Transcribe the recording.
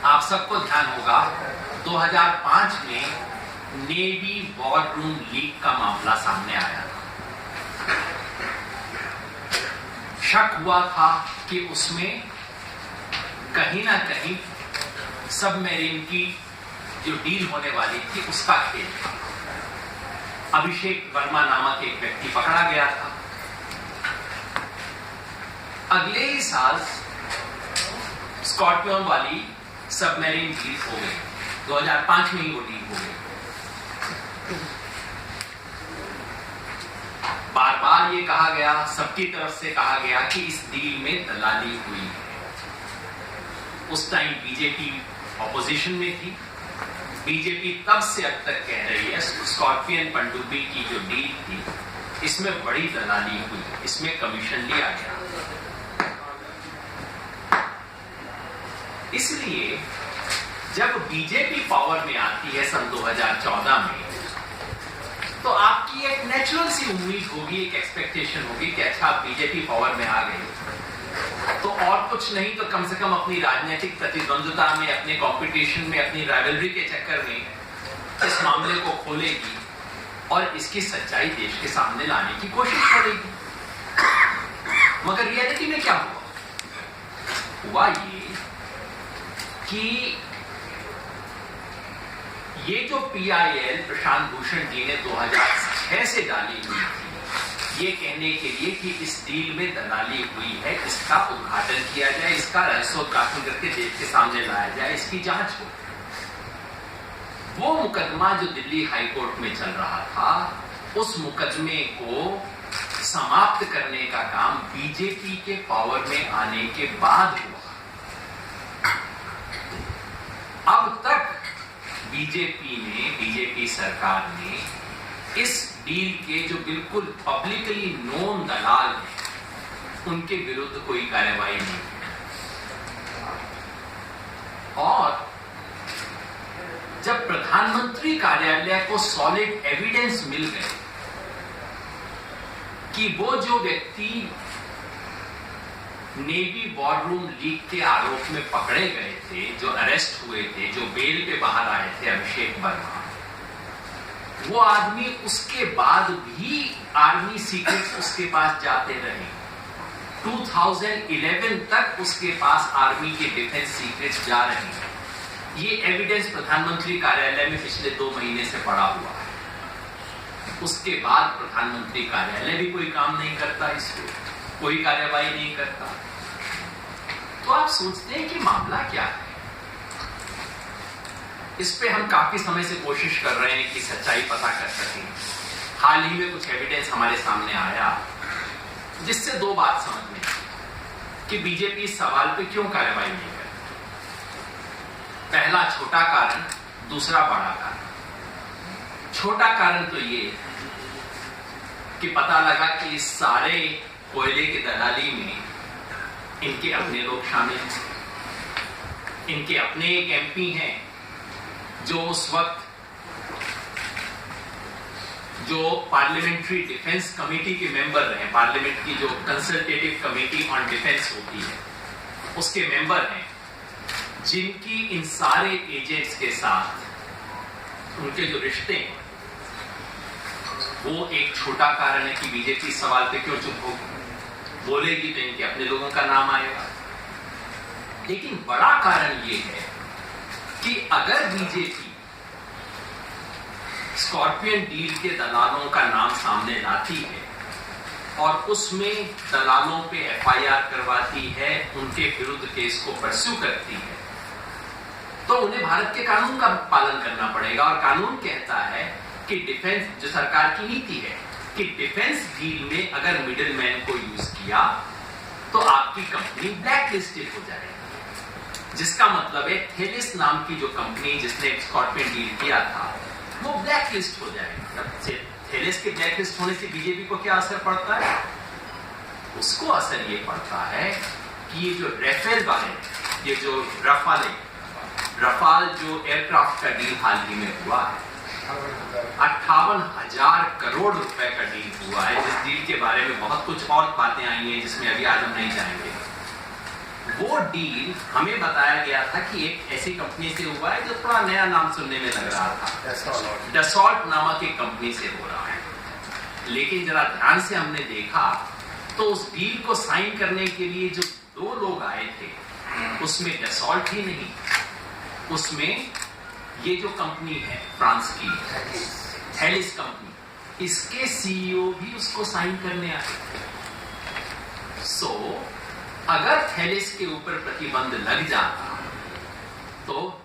आप सबको ध्यान होगा 2005 में नेवी वॉर रूम लीक का मामला सामने आया था। शक हुआ था कि उसमें कहीं ना कहीं सबमरीन की जो डील होने वाली थी उसका खेल था। अभिषेक वर्मा नामक एक व्यक्ति पकड़ा गया था। अगले ही साल स्कॉर्पियन वाली सबमरीन डील हो गई। 2005 में ही वो डील हो गई। बार बार ये कहा गया, सबकी तरफ से कहा गया कि इस डील में दलाली हुई है। उस टाइम बीजेपी ऑपोजिशन में थी। बीजेपी तब से अब तक कह रही है स्कॉर्पियन पनडुब्बी की जो डील थी इसमें बड़ी दलाली हुई, इसमें कमीशन लिया गया। इसलिए जब बीजेपी पावर में आती है सन 2014 में, तो आपकी एक नेचुरल सी उम्मीद होगी, एक एक्सपेक्टेशन होगी कि अच्छा बीजेपी पावर में आ गई तो और कुछ नहीं तो कम से कम अपनी राजनीतिक प्रतिद्वंद्विता में, अपने कंपटीशन में, अपनी राइवलरी के चक्कर में इस मामले को खोलेगी और इसकी सच्चाई देश के सामने लाने की कोशिश करेगी। मगर रियलिटी में क्या हुआ ये कि ये जो पीआईएल प्रशांत भूषण जी ने 2006 से डाली हुई थी ये कहने के लिए कि इस डील में दलाली हुई है, इसका उद्घाटन किया जाए, इसका रहस्योद्घाटन करके देश के सामने लाया जाए, इसकी जांच हो। वो मुकदमा जो दिल्ली हाईकोर्ट में चल रहा था उस मुकदमे को समाप्त करने का काम बीजेपी के पावर में आने के बाद हुआ। अब तक बीजेपी सरकार ने इस डील के जो बिल्कुल पब्लिकली नोन दलाल हैं उनके विरुद्ध कोई कार्रवाई नहीं की। और जब प्रधानमंत्री कार्यालय को सॉलिड एविडेंस मिल गए कि वो जो व्यक्ति नेवी वॉर रूम लीक के आरोप में पकड़े गए थे, जो अरेस्ट हुए थे, जो बेल पे बाहर आए थे, अभिषेक वर्मा, वो आदमी उसके बाद भी आर्मी सीक्रेट्स उसके पास जाते रहे। 2011 तक उसके पास आर्मी के डिफेंस सीक्रेट्स जा रहे हैं। ये एविडेंस प्रधानमंत्री कार्यालय में पिछले 2 महीने से पड़ा हुआ है। उसके बाद प्रधानमंत्री कार्यालय भी कोई काम नहीं करता, इसको कोई कार्रवाई नहीं करता। तो आप सोचते हैं कि मामला क्या है? इस पे हम काफी समय से कोशिश कर रहे हैं कि सच्चाई पता कर सकें। हाल ही में कुछ एविडेंस हमारे सामने आया जिससे 2 बात समझ में आई कि बीजेपी इस सवाल पे क्यों कार्रवाई नहीं करती। पहला छोटा कारण, दूसरा बड़ा कारण। छोटा कारण तो ये कि पता लगा कि इस सारे कोयले की दलाली में इनके अपने लोग शामिल हैं। इनके अपने एक एमपी हैं जो उस वक्त जो पार्लियामेंट्री डिफेंस कमेटी के मेंबर रहे, पार्लियामेंट की जो कंसल्टेटिव कमेटी ऑन डिफेंस होती है उसके मेंबर हैं, जिनकी इन सारे एजेंट्स के साथ उनके जो रिश्ते हैं वो एक छोटा कारण है कि बीजेपी इस सवाल पे क्यों चुप होगी। बोलेगी तो इनके अपने लोगों का नाम आएगा। लेकिन बड़ा कारण ये है कि अगर बीजेपी स्कॉर्पियन डील के दलालों का नाम सामने लाती है और उसमें दलालों पे एफआईआर करवाती है, उनके विरुद्ध केस को परस्यू करती है, तो उन्हें भारत के कानून का पालन करना पड़ेगा। और कानून कहता है कि डिफेंस, जो सरकार की नीति है कि डिफेंस डील में अगर मिडिलमैन को यूज किया तो आपकी कंपनी ब्लैक लिस्टेड हो जाएगी। जिसका मतलब है थेलिस नाम की जो कंपनी जिसने स्कॉर्पियन डील किया था वो ब्लैक लिस्ट हो जाएगी। थेलिस के ब्लैक लिस्ट होने से बीजेपी को क्या असर पड़ता है? उसको असर ये पड़ता है कि ये जो रेफेल वाले, ये जो रफाल जो एयरक्राफ्ट का डील हाल ही में हुआ है, 58,000 करोड़ रुपए का डील हुआ है, जिस डील के बारे में बहुत कुछ और बातें आई हैं जिसमें अभी आज हम नहीं जाएंगे। वो डील हमें बताया गया था कि एक ऐसी कंपनी से हुआ है जो थोड़ा नया नाम सुनने में लग रहा था, डसॉल्ट नामक एक कंपनी से हो रहा है। लेकिन जरा ध्यान से हमने देखा तो उस डील को साइन करने के लिए जो 2 लोग आए थे उसमें डसॉल्ट ही नहीं, उसमें ये जो कंपनी है फ्रांस की थैलिस कंपनी, इसके सीईओ भी उसको साइन करने आए। अगर थैलिस के ऊपर प्रतिबंध लग जाता तो